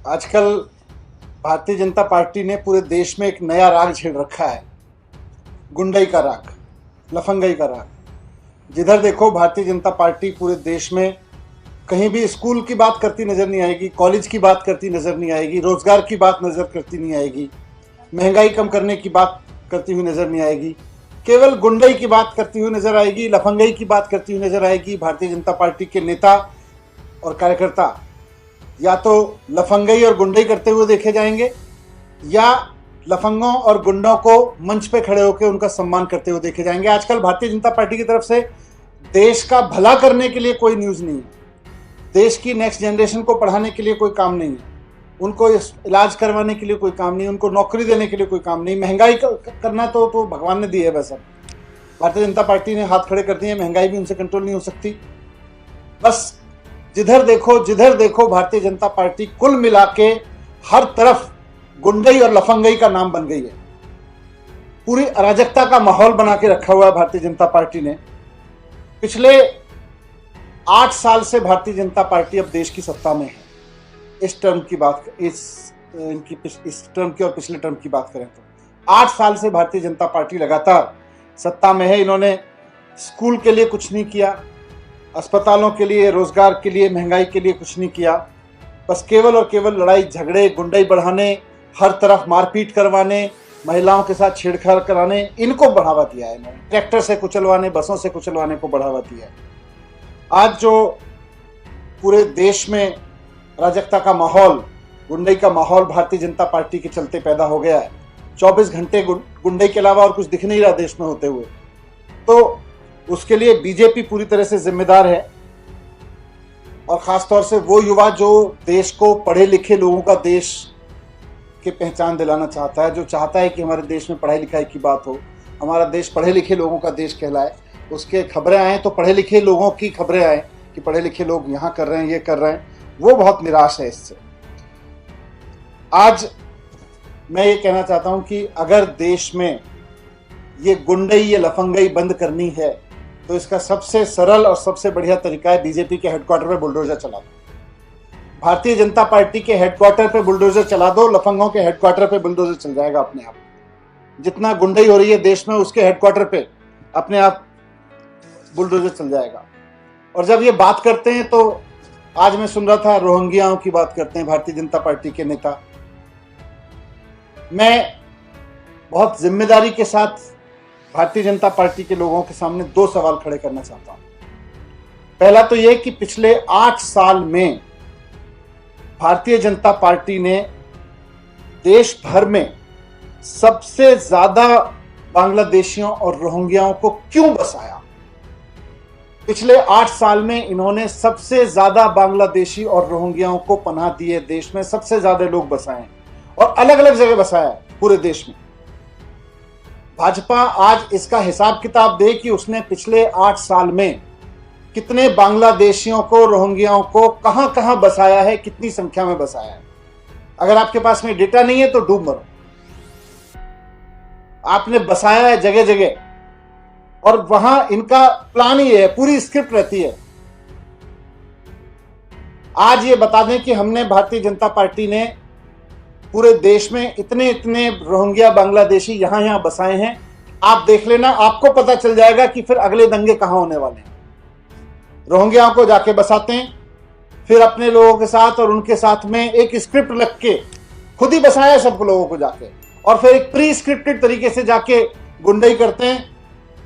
आजकल भारतीय जनता पार्टी ने पूरे देश में एक नया राग छेड़ रखा है, गुंडई का राग, लफंगई का राग। जिधर देखो भारतीय जनता पार्टी पूरे देश में कहीं भी स्कूल की बात करती नजर नहीं आएगी, कॉलेज की बात करती नजर नहीं आएगी, रोजगार की बात नजर करती नहीं आएगी, महंगाई कम करने की बात करती हुई नजर नहीं आएगी। केवल गुंडई की बात करती हुई नजर आएगी, लफंगई की बात करती हुई नजर आएगी। भारतीय जनता पार्टी के नेता और कार्यकर्ता या तो लफंगई और गुंडई करते हुए देखे जाएंगे या लफंगों और गुंडों को मंच पे खड़े होकर उनका सम्मान करते हुए देखे जाएंगे। आजकल भारतीय जनता पार्टी की तरफ से देश का भला करने के लिए कोई न्यूज़ नहीं है, देश की नेक्स्ट जनरेशन को पढ़ाने के लिए कोई काम नहीं है, उनको इलाज करवाने के लिए कोई काम नहीं, उनको नौकरी देने के लिए कोई काम नहीं। महंगाई करना तो भगवान ने दी है, बस अब भारतीय जनता पार्टी ने हाथ खड़े कर दिए, महंगाई भी उनसे कंट्रोल नहीं हो सकती। बस जिधर देखो भारतीय जनता पार्टी कुल मिला के हर तरफ गुंडई और लफंगई का नाम बन गई है। पूरी अराजकता का माहौल बना के रखा हुआ है भारतीय जनता पार्टी ने। पिछले 8 साल से भारतीय जनता पार्टी अब देश की सत्ता में है। इस टर्म की बात, इस टर्म की और पिछले टर्म की बात करें तो 8 साल से भारतीय जनता पार्टी लगातार सत्ता में है। इन्होंने स्कूल के लिए कुछ नहीं किया, अस्पतालों के लिए, रोजगार के लिए, महंगाई के लिए कुछ नहीं किया। बस केवल और केवल लड़ाई झगड़े, गुंडई बढ़ाने, हर तरफ मारपीट करवाने, महिलाओं के साथ छेड़छाड़ कराने, इनको बढ़ावा दिया है इन्होंने। ट्रैक्टर से कुचलवाने, बसों से कुचलवाने को बढ़ावा दिया है। आज जो पूरे देश में अराजकता का माहौल, गुंडई का माहौल भारतीय जनता पार्टी के चलते पैदा हो गया है। 24 घंटे गुंडई के अलावा और कुछ दिख नहीं रहा देश में होते हुए, तो उसके लिए बीजेपी पूरी तरह से जिम्मेदार है। और खासतौर से वो युवा जो देश को पढ़े लिखे लोगों का देश की पहचान दिलाना चाहता है, जो चाहता है कि हमारे देश में पढ़ाई लिखाई की बात हो, हमारा देश पढ़े लिखे लोगों का देश कहलाए, उसके खबरें आए तो पढ़े लिखे लोगों की खबरें आए कि पढ़े लिखे लोग यहाँ कर रहे हैं, ये कर रहे हैं, वो बहुत निराश है इससे। आज मैं ये कहना चाहता हूँ कि अगर देश में ये गुंडई, ये लफंगई बंद करनी है तो इसका सबसे सरल और सबसे बढ़िया तरीका है बीजेपी के हेडक्वार्टर पे बुलडोजर चला दो। भारतीय जनता पार्टी के हेडक्वार्टर पे बुलडोजर चला दो, लफंगों के हेडक्वार्टर पे बुलडोजर चल जाएगा अपने आप। जितना गुंडई हो रही है देश में, उसके हेडक्वार्टर पे अपने आप बुलडोजर चल जाएगा। और जब ये बात करते हैं तो आज मैं सुन रहा था रोहिंग्याओं की बात करते हैं भारतीय जनता पार्टी के नेता। मैं बहुत जिम्मेदारी के साथ भारतीय जनता पार्टी के लोगों के सामने 2 सवाल खड़े करना चाहता हूं। पहला तो यह कि पिछले 8 साल में भारतीय जनता पार्टी ने देश भर में सबसे ज्यादा बांग्लादेशियों और रोहिंग्याओं को क्यों बसाया। पिछले 8 साल में इन्होंने सबसे ज्यादा बांग्लादेशी और रोहिंग्याओं को पनाह दी है, देश में सबसे ज्यादा लोग बसाए हैं और अलग अलग जगह बसाया है पूरे देश में। भाजपा आज इसका हिसाब किताब दे कि उसने पिछले 8 साल में कितने बांग्लादेशियों को, रोहिंग्याओं को कहां कहां बसाया है, कितनी संख्या में बसाया है। अगर आपके पास में डेटा नहीं है तो डूब मरो। आपने बसाया है जगह जगह और वहां इनका प्लान ही है, पूरी स्क्रिप्ट रहती है। आज ये बता दें कि हमने, भारतीय जनता पार्टी ने पूरे देश में इतने इतने रोहिंग्या, बांग्लादेशी यहां यहां बसाए हैं। आप देख लेना, आपको पता चल जाएगा कि फिर अगले दंगे कहां होने वाले हैं। रोहिंग्याओं को जाके बसाते हैं, फिर अपने लोगों के साथ और उनके साथ में एक स्क्रिप्ट लग के खुद ही बसाया सब लोगों को जाके, और फिर एक प्री स्क्रिप्टेड तरीके से जाके गुंडई करते हैं।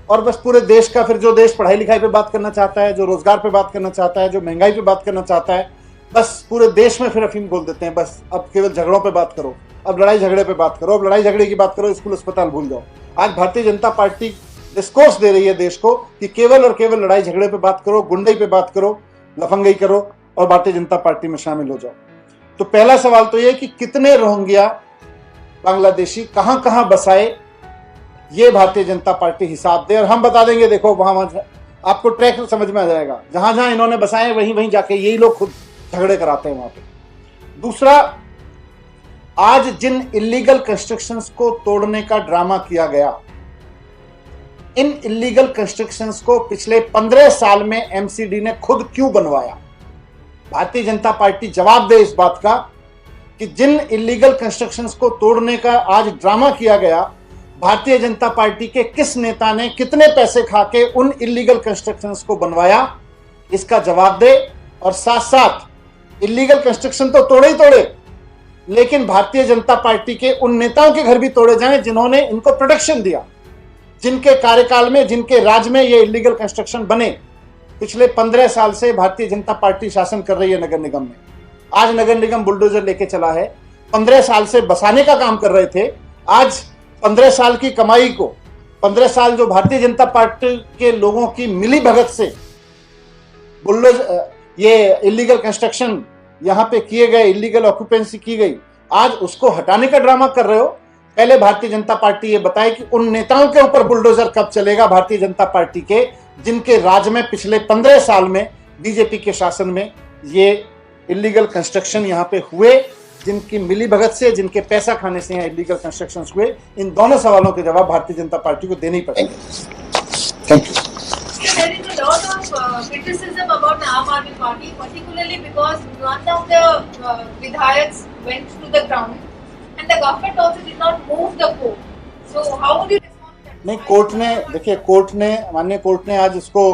और बस पूरे देश का, फिर जो देश पढ़ाई लिखाई पे बात करना चाहता है, जो रोजगार पे बात करना चाहता है, जो महंगाई पे बात करना चाहता है, बस पूरे देश में फिर अफीम बोल देते हैं। बस अब केवल झगड़ों पे बात करो, अब लड़ाई झगड़े पे बात करो, अब लड़ाई झगड़े की बात करो, स्कूल अस्पताल भूल जाओ। आज भारतीय जनता पार्टी डिस्कोर्स दे रही है देश को कि केवल और केवल लड़ाई झगड़े पे बात करो, गुंडई पे बात करो, लफंगई करो और भारतीय जनता पार्टी में शामिल हो जाओ। तो पहला सवाल तो यह कि कितने रोहिंग्या, बांग्लादेशी कहां कहां बसाए, ये भारतीय जनता पार्टी हिसाब दे और हम बता देंगे। देखो वहां आपको ट्रैक समझ में आ जाएगा, जहां जहां इन्होंने बसाए वहीं वहीं जाके यही लोग खुद झगड़े कराते हैं वहां पे। दूसरा, आज जिन इलीगल कंस्ट्रक्शंस को तोड़ने का ड्रामा किया गया, इन इलीगल कंस्ट्रक्शंस को पिछले 15 साल में एमसीडी ने खुद क्यों बनवाया। भारतीय जनता पार्टी जवाब दे इस बात का कि जिन इलीगल कंस्ट्रक्शंस को तोड़ने का आज ड्रामा किया गया, भारतीय जनता पार्टी के किस नेता ने कितने पैसे खा के उन इलीगल कंस्ट्रक्शंस को बनवाया, इसका जवाब दे। और साथ साथ इलीगल कंस्ट्रक्शन तो तोड़े ही तोड़े, लेकिन भारतीय जनता पार्टी के उन नेताओं के घर भी तोड़े जाएं जिन्होंने इनको प्रोटेक्शन दिया, जिनके कार्यकाल में, जिनके राज में ये इलीगल कंस्ट्रक्शन बने। पिछले 15 साल से भारतीय जनता पार्टी शासन कर रही है नगर निगम में। आज नगर निगम बुलडोजर लेके चला है। 15 साल से बसाने का काम कर रहे थे, आज 15 साल की कमाई को, 15 साल जो भारतीय जनता पार्टी के लोगों की मिली भगत से बुलडोजर, ये इलीगल कंस्ट्रक्शन यहां पे किए गए, इलीगल ऑक्यूपेंसी की गई, आज उसको हटाने का ड्रामा कर रहे हो। पहले भारतीय जनता पार्टी ये बताए कि उन नेताओं के ऊपर बुलडोजर कब चलेगा भारतीय जनता पार्टी के, जिनके राज में पिछले 15 साल में बीजेपी के शासन में ये इलीगल कंस्ट्रक्शन यहाँ पे हुए, जिनकी मिली भगत से, जिनके पैसा खाने से यहाँ इलीगल कंस्ट्रक्शन हुए। इन दोनों सवालों के जवाब भारतीय जनता पार्टी को देने ही पड़ेंगे। Thank you. There is a lot of criticism about the Aam Aadmi Party, particularly because none of the Vidhayaks went to the ground, and the government also did not move the court. So how would you respond to that? नहीं, court ने, देखिए, court ने, माननीय court ने आज इसको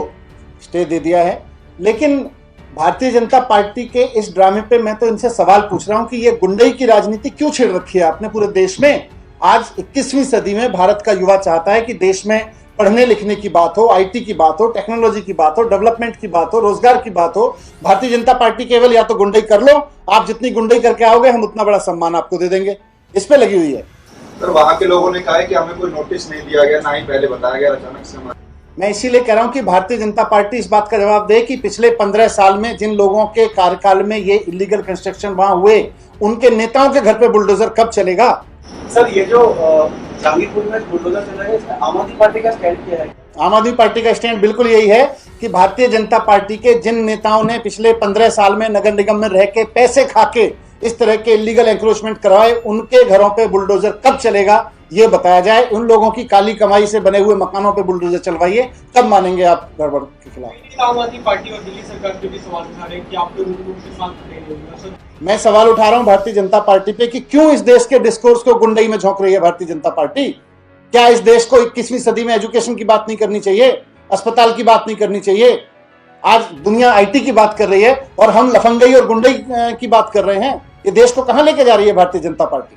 stay दे दिया है, लेकिन भारतीय जनता पार्टी के इस ड्रामे पे मैं तो इनसे सवाल पूछ रहा हूं कि ये गुंडई की राजनीति क्यों छेड़ रखी है आपने पूरे देश में। आज 21वीं सदी में भारत का युवा चाहता है कि देश में पढ़ने लिखने की बात हो, आईटी की बात हो, टेक्नोलॉजी की बात हो, डेवलपमेंट की बात हो, रोजगार की बात हो। भारतीय जनता पार्टी केवल या तो गुंडई कर लो, आप जितनी गुंडई करके आओगे हम उतना बड़ा सम्मान आपको दे देंगे, इस पे लगी हुई है। सर, वहां के लोगों ने कहा है कि हमें कोई नोटिस नहीं दिया गया, ना ही पहले बताया गया, अचानक से। मैं इसीलिए कह रहा हूं कि भारतीय जनता पार्टी इस बात का जवाब दे कि पिछले 15 साल में जिन लोगों के कार्यकाल में ये इलीगल कंस्ट्रक्शन वहां हुए, उनके नेताओं के घर पे बुलडोजर कब चलेगा। सर, ये जो जहांगीरपुर में बुलडोजर चल रहा है, इसमें आम आदमी पार्टी का स्टैंड क्या है? आम आदमी पार्टी का स्टैंड बिल्कुल यही है कि भारतीय जनता पार्टी के जिन नेताओं ने पिछले 15 साल में नगर निगम में रह के पैसे खा के इस तरह के इलीगल एंक्रोचमेंट करवाए, उनके घरों पे बुलडोजर कब चलेगा ये बताया जाए। उन लोगों की काली कमाई से बने हुए मकानों पे बुलडोजर चलवाइए, तब मानेंगे आप गड़बड़ के खिलाफ। आम आदमी पार्टी और दिल्ली सरकार पे भी सवाल उठा रहे हैं कि आप लोग उनके साथ खड़े होंगे। मैं सवाल उठा रहा हूं भारतीय जनता पार्टी पे कि क्यों इस देश के डिस्कोर्स को गुंडई में झोंक रही है भारतीय जनता पार्टी। क्या इस देश को 21वीं सदी में एजुकेशन की बात नहीं करनी चाहिए, अस्पताल की बात नहीं करनी चाहिए? आज दुनिया आईटी की बात कर रही है और हम लफंगई और गुंडई की बात कर रहे हैं। ये देश को कहां लेके जा रही है भारतीय जनता पार्टी।